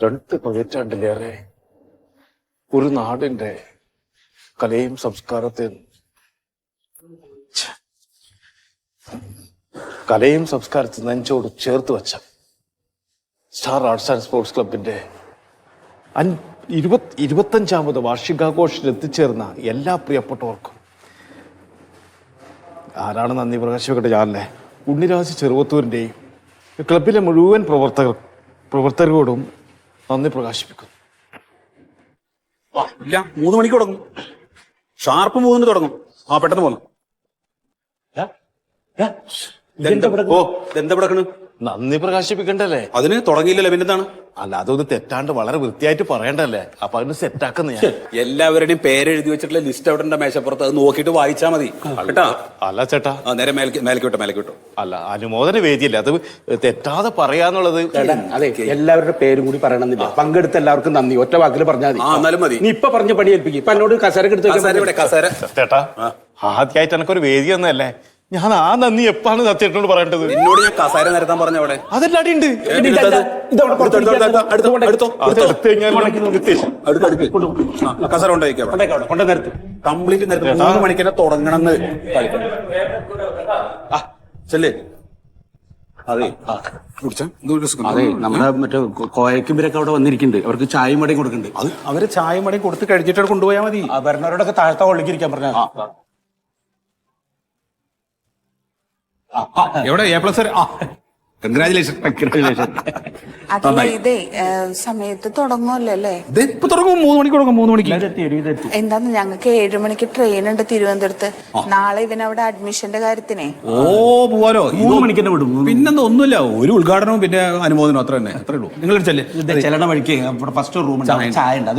2 പതിറ്റാണ്ടിലേറെ ഒരു നാടിന്റെ കലയും സംസ്കാരത്തെ നെഞ്ചോട് ചേർത്ത് വെച്ച സ്റ്റാർ ആർട്സ് ആൻഡ് സ്പോർട്സ് ക്ലബിന്റെ 25ാമത് വാർഷികാഘോഷത്തിൽ എത്തിച്ചേർന്ന എല്ലാ പ്രിയപ്പെട്ടവർക്കും ആരാണ് നന്ദി പ്രകാശിപ്പിക്കട്ടെ? ഞാനല്ലേ ഉണ്ണിരാജ് ചെറുവത്തൂരിന്റെയും ക്ലബിലെ മുഴുവൻ പ്രവർത്തകരോടും നന്ദി പ്രകാശിപ്പിക്കുന്നു. ഇല്ല, 3 മണിക്ക് തുടങ്ങും. ഷാർപ്പ് 3 തുടങ്ങും. പെട്ടെന്ന് പോന്നു. എന്താ കിടക്കണ്? നന്ദി പ്രകാശിപ്പിക്കണ്ടല്ലേ? അതിന് തുടങ്ങിയില്ലല്ലോ, പിന്നെന്താണ്? അല്ല, അതൊന്ന് തെറ്റാണ്ട് വളരെ വൃത്തിയായിട്ട് പറയണ്ടല്ലേ? അപ്പൊ അതിന് സെറ്റാക്കുന്ന ഞാൻ എല്ലാവരുടെയും പേരെഴുതി വെച്ചിട്ടുള്ള ലിസ്റ്റ് അവിടെ ഉണ്ട് മേശപ്പുറത്ത്. അത് നോക്കിയിട്ട് വായിച്ചാ മതി കേട്ടാ. അല്ല ചേട്ടാ, നേരെ മേലേക്ക് വിട്ടോ. അല്ല, അനുമോദന വേദിയല്ല, അത് തെറ്റാതെ പറയാന്നുള്ളത്. അതെ, എല്ലാവരുടെ പേരും കൂടി പറയണമെന്നില്ല. പങ്കെടുത്ത എല്ലാവർക്കും നന്ദി ഒറ്റ വാക്കിൽ പറഞ്ഞാൽ എന്നാലും മതി. നീ ഇപ്പൊ പറഞ്ഞ പണി ഏൽപ്പിക്കും. ഇപ്പൊ എന്നോട് കസേര ചേട്ടാ, ആദ്യമായിട്ട് എനക്കൊരു വേദി തന്നല്ലേ? ഞാൻ ആ നന്ദി എപ്പാണ് സത്യേട്ടനോട് പറയേണ്ടത്? എന്നോട് ഞാൻ കസേര നിരത്താൻ പറഞ്ഞ അവിടെ അതെല്ലാം ഉണ്ട്. കസേര കൊണ്ടു നിരത്ത്. കംപ്ലീറ്റ് നിരത്ത്. 3 മണിക്ക് തന്നെ തുടങ്ങണം. ചെല്ലേ. അതെ, നമ്മുടെ മറ്റേ കോയക്കും ഇവരൊക്കെ അവിടെ വന്നിരിക്കുന്നുണ്ട്. അവർക്ക് ചായയും മടയും കൊടുക്കുന്നുണ്ട്. അത് അവര് ചായ മടയും കൊടുത്ത് കഴിച്ചിട്ട് കൊണ്ടുപോയാൽ മതി. വരുന്നവരോടൊക്കെ താഴത്തെ കൊള്ളിക്കിരിക്കാൻ പറഞ്ഞ എവിടെ A+? കൺഗ്രാജുലേഷൻ. അതല്ല, ഇതേ സമയത്ത് തുടങ്ങുമല്ലോ അല്ലേ? ഇപ്പൊ തുടങ്ങും. 3 മണിക്ക് തുടങ്ങും. 3 മണിക്ക് എന്താന്ന് ഞങ്ങൾക്ക് 7 മണിക്ക് ട്രെയിൻ ഉണ്ട് തിരുവനന്തപുരത്ത്. നാളെ ഇവനവിടെ അഡ്മിഷന്റെ കാര്യത്തിനെ. പോവാലോ? 3 മണിക്ക് തന്നെ വിടും. പിന്നെന്താ, ഒന്നുമില്ല, ഒരു ഉദ്ഘാടനവും പിന്നെ അനുമോദനം, അത്ര തന്നെ. അത്രേ ഉള്ളൂ. നിങ്ങൾ ചെല്ലണ വഴിക്ക് ഫസ്റ്റ് റൂം ചായ ഉണ്ട്, അത്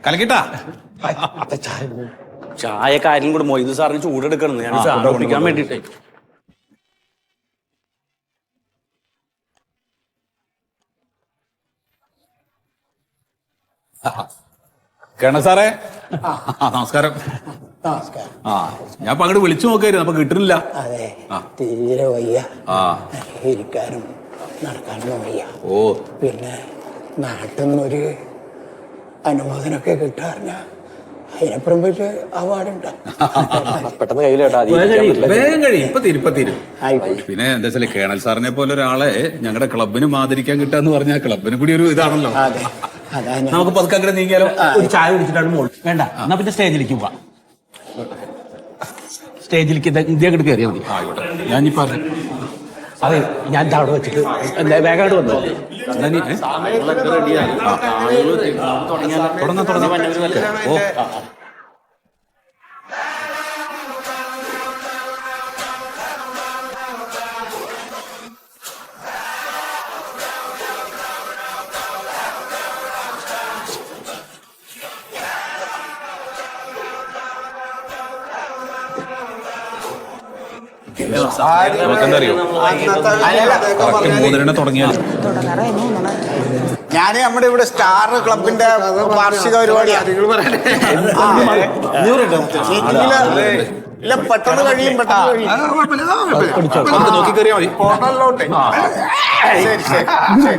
കലക്കിട്ടാ ചായ കാര്യം കൂടെ മൊയ്ത് സാറിന് ചൂടെടുക്കണം. ഞാൻ കുടിക്കാൻ വേണ്ടിട്ടേ. കേണ സാറേ, നമസ്കാരം. ഞാൻ അങ്ങോട്ട് വിളിച്ചു നോക്കായിരുന്നു, അപ്പൊ കിട്ടുന്നില്ല. അതെ, തീരെ വയ്യ. ഇരിക്കാനും നടക്കാനും വയ്യ. പിന്നെ നാട്ടിൽ നിന്നൊരു അനുമോദനമൊക്കെ കിട്ടാറിഞ്ഞ അതിനപ്പുറം പോയിട്ട് അവാർഡുണ്ട്. പെട്ടെന്ന് കയ്യിലേട്ടാ വേഗം കഴിയും. ഇപ്പൊ തീരും. പിന്നെ എന്താ വെച്ചാൽ കേണൽ സാറിനെ പോലെ ഒരാളെ ഞങ്ങളുടെ ക്ലബിന് മാതിരിക്കാൻ കിട്ടാന്ന് പറഞ്ഞാൽ ക്ലബിന് കൂടി ഒരു ഇതാണല്ലോ. നമുക്ക് പതുക്കെ അങ്ങനെ നീങ്ങിയാലോ? ഒരു ചായ കുടിച്ചിട്ടാണ് മോൾ വേണ്ട. എന്നാ പിന്നെ സ്റ്റേജിലേക്ക് പോവാം. സ്റ്റേജിലേക്ക് ഇതേക്കിട്ട് കയറിയാൽ മതി. ഞാനിപ്പോ അതെ, ഞാൻ അവിടെ വെച്ചിട്ട് വേഗമായിട്ട് വന്നു. നമുക്കെന്തറിയോ, തുടങ്ങിയാൽ ഞാന് നമ്മുടെ ഇവിടെ സ്റ്റാർ ക്ലബിന്റെ വാർഷിക പരിപാടിയാണ്. ഇല്ല, പെട്ടെന്ന് കഴിയും. നോക്കി കയറിയാൽ മതി. ഹോട്ടലിലോട്ട്. ശരി.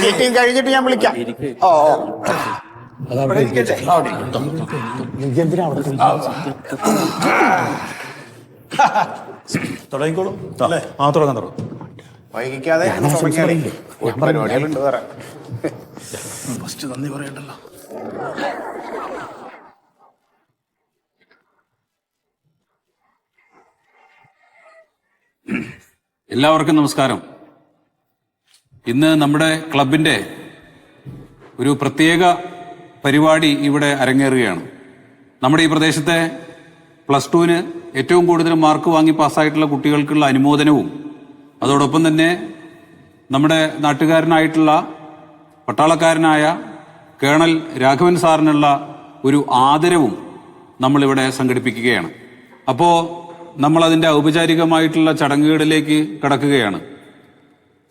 മീറ്റിംഗ് കഴിഞ്ഞിട്ട് ഞാൻ വിളിക്കാം. തുടങ്ങിക്കോളൂ. തുടങ്ങാൻ വൈകിക്കാതെ പരിപാടികളുണ്ട് വേറെ. ഫസ്റ്റ് നന്ദി പറയണ്ടല്ലോ. എല്ലാവർക്കും നമസ്കാരം. ഇന്ന് നമ്മുടെ ക്ലബിന്റെ ഒരു പ്രത്യേക പരിപാടി ഇവിടെ അരങ്ങേറുകയാണ്. നമ്മുടെ ഈ പ്രദേശത്തെ +2-ന് ഏറ്റവും കൂടുതൽ മാർക്ക് വാങ്ങി പാസ്സായിട്ടുള്ള കുട്ടികൾക്കുള്ള അനുമോദനവും അതോടൊപ്പം തന്നെ നമ്മുടെ നാട്ടുകാരനായിട്ടുള്ള പട്ടാളക്കാരനായ കേണൽ രാഘവൻ സാറിനുള്ള ഒരു ആദരവും നമ്മളിവിടെ സംഘടിപ്പിക്കുകയാണ്. അപ്പോൾ നമ്മളതിൻ്റെ ഔപചാരികമായിട്ടുള്ള ചടങ്ങുകളിലേക്ക് കടക്കുകയാണ്.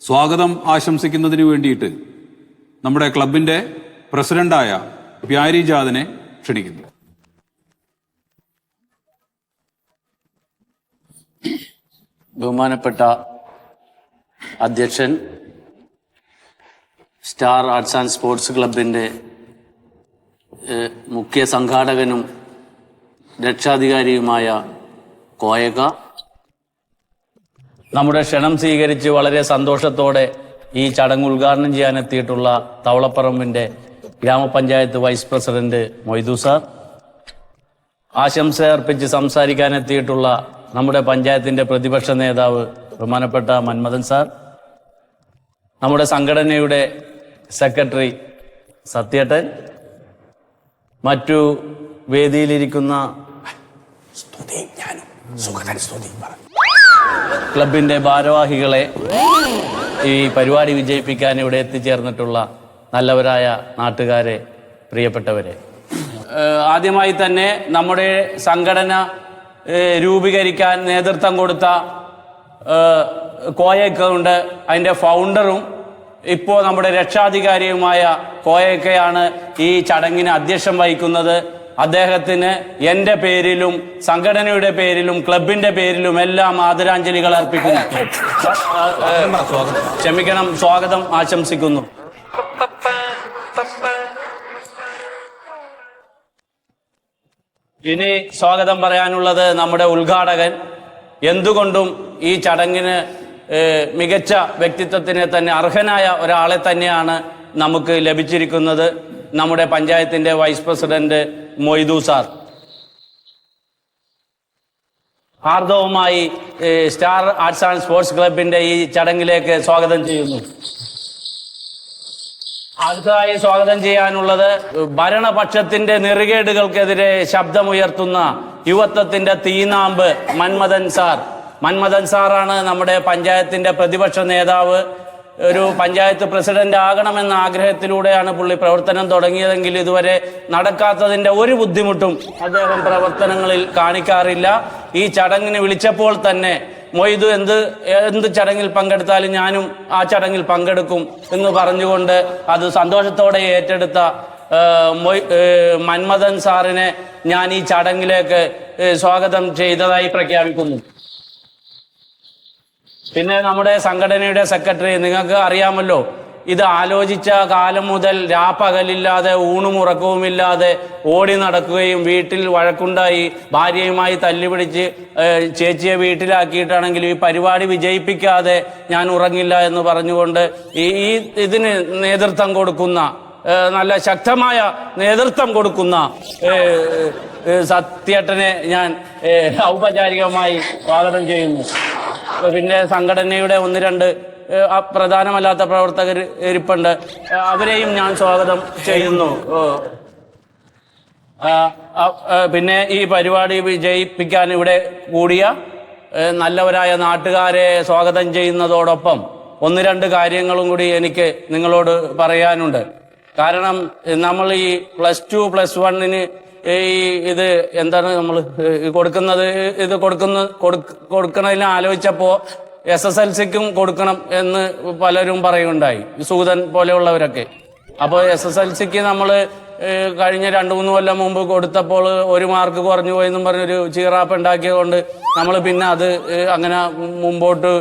സ്വാഗതം ആശംസിക്കുന്നതിന് വേണ്ടിയിട്ട് നമ്മുടെ ക്ലബിൻ്റെ പ്രസിഡന്റായ പ്യാരി ജാദിനെ ക്ഷണിക്കുന്നു. ബഹുമാനപ്പെട്ട അധ്യക്ഷൻ, സ്റ്റാർ ആർട്സ് ആൻഡ് സ്പോർട്സ് ക്ലബിൻ്റെ മുഖ്യ സംഘാടകനും രക്ഷാധികാരിയുമായ കോയക, നമ്മുടെ ക്ഷണം സ്വീകരിച്ച് വളരെ സന്തോഷത്തോടെ ഈ ചടങ്ങ് ഉദ്ഘാടനം ചെയ്യാനെത്തിയിട്ടുള്ള തവളപ്പറമ്പിൻ്റെ ഗ്രാമപഞ്ചായത്ത് വൈസ് പ്രസിഡന്റ് മൊയ്തു സാർ, ആശംസ അർപ്പിച്ച് സംസാരിക്കാനെത്തിയിട്ടുള്ള നമ്മുടെ പഞ്ചായത്തിൻ്റെ പ്രതിപക്ഷ നേതാവ് ബഹുമാനപ്പെട്ട മന്മഥൻ സാർ, നമ്മുടെ സംഘടനയുടെ സെക്രട്ടറി സത്യേട്ടൻ, മറ്റു വേദിയിലിരിക്കുന്ന ക്ലബിൻ്റെ ഭാരവാഹികളെ, ഈ പരിപാടി വിജയിപ്പിക്കാൻ ഇവിടെ എത്തിച്ചേർന്നിട്ടുള്ള നല്ലവരായ നാട്ടുകാരെ, പ്രിയപ്പെട്ടവരെ, ആദ്യമായി തന്നെ നമ്മുടെ സംഘടന രൂപീകരിക്കാൻ നേതൃത്വം കൊടുത്ത കോയക്കുണ്ട്. അതിൻ്റെ ഫൗണ്ടറും ഇപ്പോൾ നമ്മുടെ രക്ഷാധികാരിയുമായ കോയക്കയാണ് ഈ ചടങ്ങിന് അധ്യക്ഷം വഹിക്കുന്നത്. അദ്ദേഹത്തിന് എൻ്റെ പേരിലും സംഘടനയുടെ പേരിലും ക്ലബിൻ്റെ പേരിലും എല്ലാം ആദരാഞ്ജലികൾ അർപ്പിക്കുന്നു. ക്ഷമിക്കണം, സ്വാഗതം ആശംസിക്കുന്നു. ഇനി സ്വാഗതം പറയാനുള്ളത് നമ്മുടെ ഉദ്ഘാടകൻ. എന്തുകൊണ്ടും ഈ ചടങ്ങിന് മികച്ച വ്യക്തിത്വത്തിനെ തന്നെ, അർഹനായ ഒരാളെ തന്നെയാണ് നമുക്ക് ലഭിച്ചിരിക്കുന്നത്, നമ്മുടെ പഞ്ചായത്തിൻ്റെ വൈസ് പ്രസിഡന്റ് മൊയ്തു സാർ. ഹാർദവുമായി സ്റ്റാർ ആർട്സ് ആൻഡ് സ്പോർട്സ് ക്ലബിൻ്റെ ഈ ചടങ്ങിലേക്ക് സ്വാഗതം ചെയ്യുന്നു. അടുത്തതായി സ്വാഗതം ചെയ്യാനുള്ളത് ഭരണപക്ഷത്തിന്റെ നെറുകേടുകൾക്കെതിരെ ശബ്ദമുയർത്തുന്ന യുവത്വത്തിന്റെ തീനാമ്പ് മന്മഥൻ സാർ. മന്മഥൻ സാറാണ് നമ്മുടെ പഞ്ചായത്തിന്റെ പ്രതിപക്ഷ നേതാവ്. ഒരു പഞ്ചായത്ത് പ്രസിഡന്റ് ആകണമെന്ന ആഗ്രഹത്തിലൂടെയാണ് പുള്ളി പ്രവർത്തനം തുടങ്ങിയതെങ്കിൽ ഇതുവരെ നടക്കാത്തതിൻ്റെ ഒരു ബുദ്ധിമുട്ടും അദ്ദേഹം പ്രവർത്തനങ്ങളിൽ കാണിക്കാറില്ല. ഈ ചടങ്ങിന് വിളിച്ചപ്പോൾ തന്നെ മൊയ്തു എന്ത് ചടങ്ങിൽ പങ്കെടുത്താലും ഞാനും ആ ചടങ്ങിൽ പങ്കെടുക്കും എന്ന് പറഞ്ഞുകൊണ്ട് അത് സന്തോഷത്തോടെ ഏറ്റെടുത്ത മന്മഥൻ സാറിനെ ഞാൻ ഈ ചടങ്ങിലേക്ക് സ്വാഗതം ചെയ്തതായി പ്രഖ്യാപിക്കുന്നു. പിന്നെ നമ്മുടെ സംഘടനയുടെ സെക്രട്ടറി, നിങ്ങൾക്ക് അറിയാമല്ലോ, ഇത് ആലോചിച്ച കാലം മുതൽ രാപ്പകലില്ലാതെ ഊണുമുറക്കവുമില്ലാതെ ഓടി നടക്കുകയും വീട്ടിൽ വഴക്കുണ്ടായി ഭാര്യയുമായി തല്ലുപിടിച്ച് ചേച്ചിയെ വീട്ടിലാക്കിയിട്ടാണെങ്കിലും ഈ പരിപാടി വിജയിപ്പിക്കാതെ ഞാൻ ഉറങ്ങില്ല എന്ന് പറഞ്ഞുകൊണ്ട് ഇതിന് നേതൃത്വം കൊടുക്കുന്ന, നല്ല ശക്തമായ നേതൃത്വം കൊടുക്കുന്ന സത്യേട്ടനെ ഞാൻ ഔപചാരികമായി സ്വാഗതം ചെയ്യുന്നു. പിന്നെ സംഘടനയുടെ ഒന്ന് രണ്ട് പ്രധാനമല്ലാത്ത പ്രവർത്തകർ ഇരിപ്പുണ്ട്, അവരെയും ഞാൻ സ്വാഗതം ചെയ്യുന്നു. പിന്നെ ഈ പരിപാടി വിജയിപ്പിക്കാൻ ഇവിടെ കൂടിയ നല്ലവരായ നാട്ടുകാരെ സ്വാഗതം ചെയ്യുന്നതോടൊപ്പം ഒന്ന് രണ്ട് കാര്യങ്ങളും കൂടി എനിക്ക് നിങ്ങളോട് പറയാനുണ്ട്. കാരണം നമ്മൾ ഈ +2 +1 ഇത് എന്താണ് നമ്മൾ കൊടുക്കുന്നത്, ഇത് കൊടുക്കുന്നതിന് ആലോചിച്ചപ്പോൾ SSLCക്കും കൊടുക്കണം എന്ന് പലരും പറയുണ്ടായി, സൂതൻ പോലെയുള്ളവരൊക്കെ. അപ്പോൾ SSLCക്ക് നമ്മൾ കഴിഞ്ഞ 2-3 കൊല്ലം മുമ്പ് കൊടുത്തപ്പോൾ 1 മാർക്ക് കുറഞ്ഞു പോയെന്നും പറഞ്ഞൊരു ചീറാപ്പ് ഉണ്ടാക്കിയതുകൊണ്ട് നമ്മൾ പിന്നെ അത് അങ്ങനെ മുമ്പോട്ട്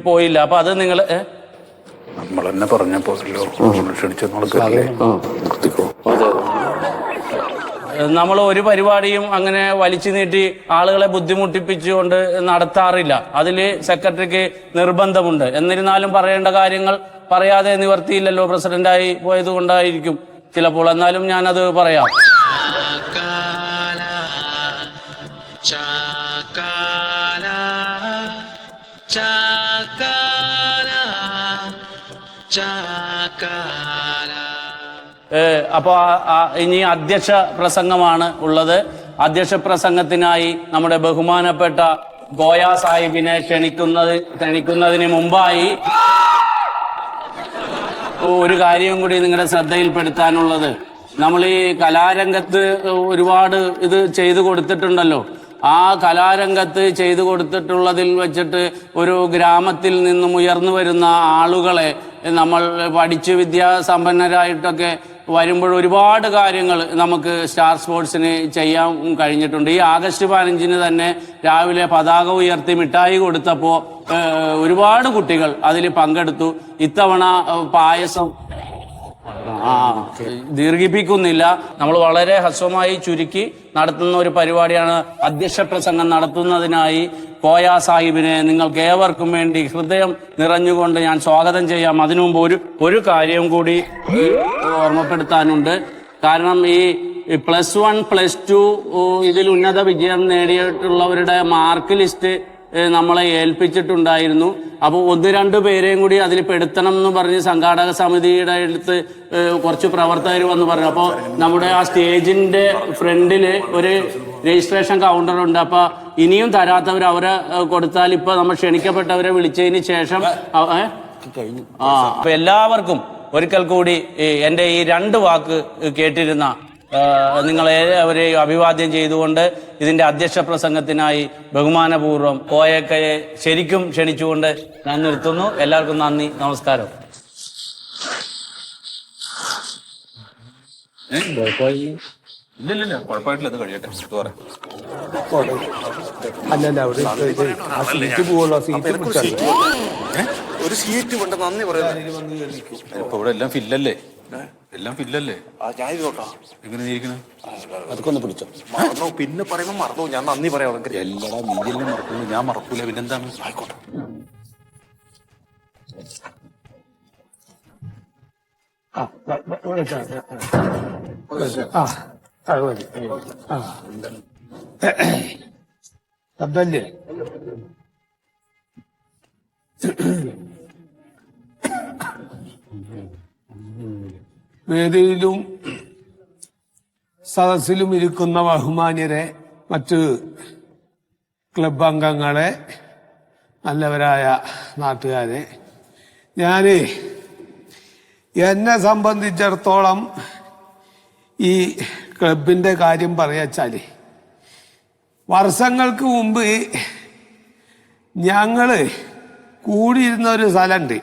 പോയില്ല. അപ്പം അത് നിങ്ങൾ തന്നെ പറഞ്ഞപ്പോൾ നമ്മൾ ഒരു പരിപാടിയും അങ്ങനെ വലിച്ചു നീട്ടി ആളുകളെ ബുദ്ധിമുട്ടിപ്പിച്ചുകൊണ്ട് നടത്താറില്ല. അതിൽ സെക്രട്ടറിക്ക് നിർബന്ധമുണ്ട്. എന്നിരുന്നാലും പറയേണ്ട കാര്യങ്ങൾ പറയാതെ നിവർത്തിയില്ലല്ലോ, പ്രസിഡന്റായി പോയത് കൊണ്ടായിരിക്കും ചിലപ്പോൾ. എന്നാലും ഞാനത് പറയാം. അപ്പോൾ ഇനി അധ്യക്ഷ പ്രസംഗമാണ് ഉള്ളത്. അധ്യക്ഷ പ്രസംഗത്തിനായി നമ്മുടെ ബഹുമാനപ്പെട്ട ഗോയ സാഹിബിനെ ക്ഷണിക്കുന്നതിന് മുമ്പായി ഒരു കാര്യം കൂടി നിങ്ങളുടെ ശ്രദ്ധയിൽപ്പെടുത്താനുള്ളത്, നമ്മൾ ഈ കലാരംഗത്ത് ഒരുപാട് ഇത് ചെയ്തു കൊടുത്തിട്ടുണ്ടല്ലോ. ആ കലാരംഗത്ത് ചെയ്തു കൊടുത്തിട്ടുള്ളതിൽ വെച്ചിട്ട് ഒരു ഗ്രാമത്തിൽ നിന്നും ഉയർന്നു വരുന്ന ആളുകളെ നമ്മൾ പഠിച്ച് വിദ്യാസമ്പന്നരായിട്ടൊക്കെ വരുമ്പോൾ ഒരുപാട് കാര്യങ്ങൾ നമുക്ക് സ്റ്റാർ സ്പോർട്സിന് ചെയ്യാൻ കഴിഞ്ഞിട്ടുണ്ട്. ഈ ആഗസ്റ്റ് 15 തന്നെ രാവിലെ പതാക ഉയർത്തി മിഠായി കൊടുത്തപ്പോൾ ഒരുപാട് കുട്ടികൾ അതിൽ പങ്കെടുത്തു. ഇത്തവണ പായസം ദീർഘിപ്പിക്കുന്നില്ല. നമ്മൾ വളരെ ഹ്രസ്വമായി ചുരുക്കി നടത്തുന്ന ഒരു പരിപാടിയാണ്. അധ്യക്ഷ പ്രസംഗം നടത്തുന്നതിനായി കോയ സാഹിബിനെ നിങ്ങൾക്ക് ഏവർക്കും വേണ്ടി ഹൃദയം നിറഞ്ഞുകൊണ്ട് ഞാൻ സ്വാഗതം ചെയ്യാം. അതിനു മുമ്പ് ഒരു കാര്യം കൂടി ഓർമ്മപ്പെടുത്താനുണ്ട്. കാരണം ഈ +1 +2 ഇതിൽ ഉന്നത വിജയം നേടിയിട്ടുള്ളവരുടെ മാർക്ക് ലിസ്റ്റ് നമ്മളെ ഏൽപ്പിച്ചിട്ടുണ്ടായിരുന്നു. അപ്പോൾ 1-2 പേരെയും കൂടി അതിൽ പെടുത്തണം എന്ന് പറഞ്ഞ് സംഘാടക സമിതിയുടെ അടുത്ത് കുറച്ച് പ്രവർത്തകർ വന്ന് പറഞ്ഞു. അപ്പോൾ നമ്മുടെ ആ സ്റ്റേജിന്റെ ഫ്രണ്ടിൽ ഒരു രജിസ്ട്രേഷൻ കൗണ്ടറുണ്ട്. അപ്പോൾ ഇനിയും തരാത്തവർ അവരെ കൊടുത്താൽ ഇപ്പൊ നമ്മൾ ക്ഷണിക്കപ്പെട്ടവരെ വിളിച്ചതിന് ശേഷം അപ്പൊ എല്ലാവർക്കും ഒരിക്കൽ കൂടി എൻ്റെ ഈ 2 വാക്ക് കേട്ടിരുന്ന നിങ്ങളെല്ലാവരെയും അഭിവാദ്യം ചെയ്തുകൊണ്ട് ഇതിന്റെ അധ്യക്ഷ പ്രസംഗത്തിനായി ബഹുമാനപൂർവ്വം കോയക്കയെ ശരിക്കും ക്ഷണിച്ചുകൊണ്ട് ഞാൻ നിർത്തുന്നു. എല്ലാവർക്കും നന്ദി, നമസ്കാരം. ഇല്ല കുഴപ്പമായിട്ടില്ല, അത് കഴിയട്ടെ. അല്ലല്ല അവിടെ ആ സീറ്റ് പോവുള്ളൂ, സീറ്റ് ഒരു സീറ്റ് കൊണ്ട് നന്ദി പറയാം. ഇപ്പൊ ഇവിടെ എല്ലാം ഫില്ലല്ലേ, എല്ലാം ഫില്ലല്ലേ. എങ്ങനെ ഇരിക്കണേ? അതൊക്കെ ഒന്ന് പിടിച്ചോ. മറന്നോ, പിന്നെ പറയുമ്പോ മറന്നോ. ഞാൻ നന്ദി പറയാം. എല്ലാടാ നീയെല്ലാം മറക്കൂല, ഞാൻ മറക്കൂല. പിന്നെന്താണ്? ആയിക്കോട്ടെ. ശബ്ദല്ലേ വേദിയിലും സദസ്സിലും ഇരിക്കുന്ന ബഹുമാന്യരെ, മറ്റ് ക്ലബ് അംഗങ്ങളെ, നല്ലവരായ നാട്ടുകാരെ, എന്നെ സംബന്ധിച്ചിടത്തോളം ഈ ക്ലബിൻ്റെ കാര്യം പറയാച്ചാൽ വർഷങ്ങൾക്ക് മുമ്പ് ഞങ്ങൾ കൂടിയിരുന്ന ഒരു സ്ഥലമുണ്ട്.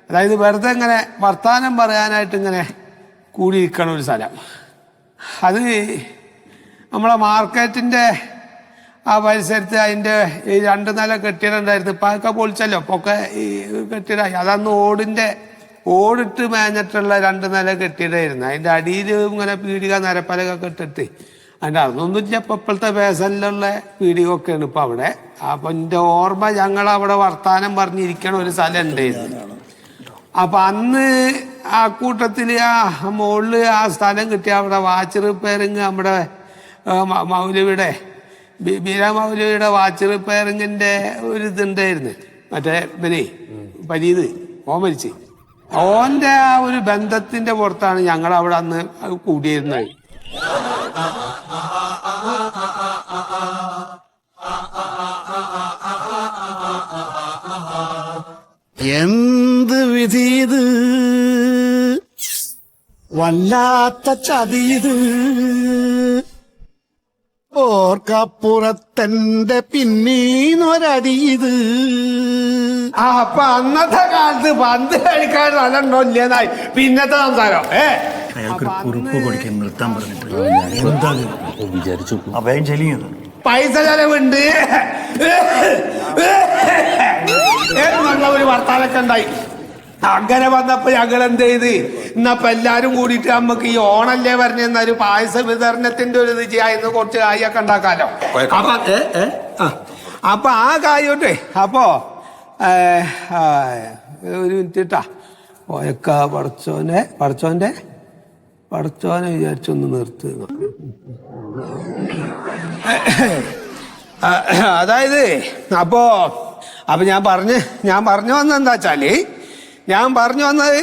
അതായത് വെറുതെ ഇങ്ങനെ വർത്തമാനം പറയാനായിട്ട് ഇങ്ങനെ കൂടിയിരിക്കണ ഒരു സ്ഥലം. അത് നമ്മളെ മാർക്കറ്റിൻ്റെ ആ പരിസരത്ത് അതിൻ്റെ ഈ 2 നില കെട്ടിടം ഉണ്ടായിരുന്നു. ഇപ്പം അതൊക്കെ പൊളിച്ചല്ലോ, ഇപ്പൊക്കെ ഈ കെട്ടിടമായി. അതന്ന് ഓടിട്ട് മേഞ്ഞിട്ടുള്ള 2 നില കെട്ടിടമായിരുന്നു. അതിൻ്റെ അടിയിൽ ഇങ്ങനെ പീടിക നിരപ്പലകൊക്കെ ഇട്ടിട്ട് അതിൻ്റെ അതൊന്നുമില്ല. ഇപ്പം ഇപ്പോഴത്തെ ഫാഷനിലുള്ള പീടികയൊക്കെയാണ് ഇപ്പം അവിടെ. അപ്പം എൻ്റെ ഓർമ്മ ഞങ്ങളവിടെ വർത്താനം പറഞ്ഞിരിക്കണ ഒരു സ്ഥലം ഉണ്ടായിരുന്നു. അപ്പം അന്ന് ആ കൂട്ടത്തിൽ ആ മുകളിൽ ആ സ്ഥലം കിട്ടിയ അവിടെ വാച്ച് റിപ്പയറിങ് നമ്മുടെ മൗലവിയുടെ ബീര മൗലവിയുടെ വാച്ച് റിപ്പയറിങ്ങിൻ്റെ ഒരു ഇതുണ്ടായിരുന്നു. മറ്റേ പരീത് ഓൻ മരിച്ച് ഓൻ്റെ ആ ഒരു ബന്ധത്തിൻ്റെ പുറത്താണ് ഞങ്ങൾ അവിടെ അന്ന് കൂടിയിരുന്നത്. എന്ത് വിധീത്, വല്ലാത്ത ചതിയത്, ഓർക്കപ്പുറത്തെന്റെ പിന്നീന്നൊരടിയത്. അപ്പൊ അന്നത്തെ കാലത്ത് പന്ത് കളിക്കാൻ നല്ലുണ്ടോ ഇല്ലെന്നായി പിന്നത്തെ സംസാരം. കുറിപ്പ് കൊടുക്കാൻ നിർത്താൻ പറഞ്ഞിട്ട് വിചാരിച്ചു അഭയം ചെലിയത് പൈസ ചെലവുണ്ട് എന്നുള്ള ഒരു വർത്താനൊക്കെ ഉണ്ടായി. അങ്ങനെ വന്നപ്പോ ഞങ്ങൾ എന്ത് ചെയ്ത്, ഇന്നപ്പൊ എല്ലാരും കൂടിയിട്ട് നമുക്ക് ഈ ഓണല്ലേ പറഞ്ഞ ഒരു പായസ വിതരണത്തിന്റെ ഒരു ഇത് ചെയ്യാന്ന് കുറച്ച് കായൊക്കെ ഉണ്ടാക്കാലോ. അപ്പൊ ആ കായോട്ടെ. അപ്പോ ഒരു മിനിറ്റ് ഇട്ടാ പോയക്ക പടച്ചോനെ വിചാരിച്ചൊന്ന് നിർത്തുക. അതായത് അപ്പൊ ഞാൻ പറഞ്ഞു വന്നെന്താ വെച്ചാല്, ഞാൻ പറഞ്ഞു വന്നത്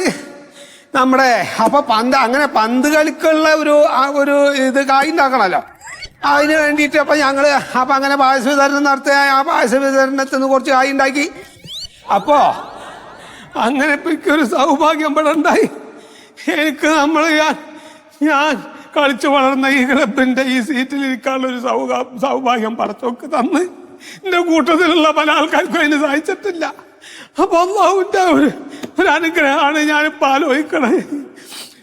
നമ്മുടെ അപ്പൊ അങ്ങനെ പന്ത് കളിക്കുള്ള ഒരു ഇത് കായ് ഉണ്ടാക്കണല്ലോ. അതിന് വേണ്ടിയിട്ട് അപ്പൊ ഞങ്ങള് അങ്ങനെ പായസ വിതരണം നടത്തുക. ആ പായസ വിതരണത്തിൽ നിന്ന് കുറച്ച് കായ് ഉണ്ടാക്കി. അപ്പോ അങ്ങനെ ഇപ്പൊ എനിക്കൊരു സൗഭാഗ്യം ഇവിടെ ഉണ്ടായി. എനിക്ക് ഞാൻ കളിച്ചു വളർന്ന ഈ ക്ലബിന്റെ ഈ സീറ്റിൽ ഇരിക്കാനുള്ള ഒരു സൗഭാഗ്യം പടച്ചോക്ക് തന്ന് എന്റെ കൂട്ടത്തിലുള്ള പല ആൾക്കാർക്കും അതിന് സാധിച്ചിട്ടില്ല. അപ്പൊ അള്ളാഹുവിന്റെ ഒരു അനുഗ്രഹമാണ് ഞാനിപ്പോ ആലോചിക്കണേ.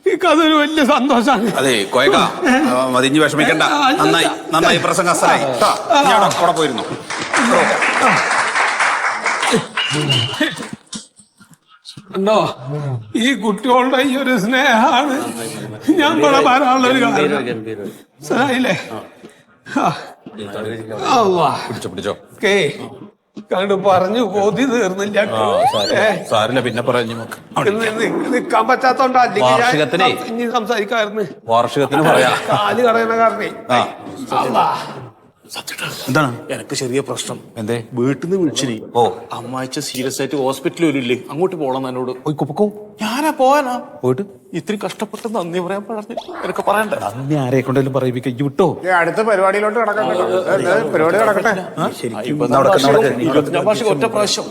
എനിക്കതൊരു വലിയ സന്തോഷമാണ്. അതെ കോയക്ക മതിഞ്ഞ് വിഷമിക്കണ്ട. നന്നായി പ്രസംഗം അസലായി. അവിടെ പോയിരുന്നു. ഉണ്ടോ ഈ കുട്ടികളുടെ ഈ ഒരു സ്നേഹമാണ് ഞാൻ ഇവിടെ വരാനുള്ളൊരു കാര്യം. മനസ്സിലായില്ലേ? പിടിച്ചോ. കണ്ട് പറഞ്ഞു കൊതി തീർന്നില്ല. സാരില്ല, പിന്നെ പറഞ്ഞു നിക്കാൻ പറ്റാത്തോണ്ടാ വാർഷികത്തിനെ ഇനി സംസാരിക്കായിരുന്നു. വാർഷികത്തിന് പറയാ കാല് കടയുന്ന കാരണേ. എന്താണ് എനിക്ക് ചെറിയ പ്രശ്നം. എന്തേ? വീട്ടിൽ നിന്ന് വിളിച്ചിനി. ഓ, അമ്മായിച്ച സീരിയസ് ആയിട്ട് ഹോസ്പിറ്റലിൽ ഇല്ലേ, അങ്ങോട്ട് പോകണം എന്നോട്. കുപ്പക്കോ ഞാനാ പോവാനാ. പോയിട്ട് ഇത്രയും കഷ്ടപ്പെട്ട് നന്ദി പറയാൻ പറഞ്ഞു. എനിക്ക് പറയണ്ട. അന്ന് ആരെ കൊണ്ടെങ്കിലും പറയിപ്പിക്ക വിട്ടോ. അടുത്ത പരിപാടിയിലോട്ട് കിടക്കട്ടെ. പരിപാടി കിടക്കട്ടെ. ഞാൻ ഭാഷ ഒറ്റ പ്രാവശ്യം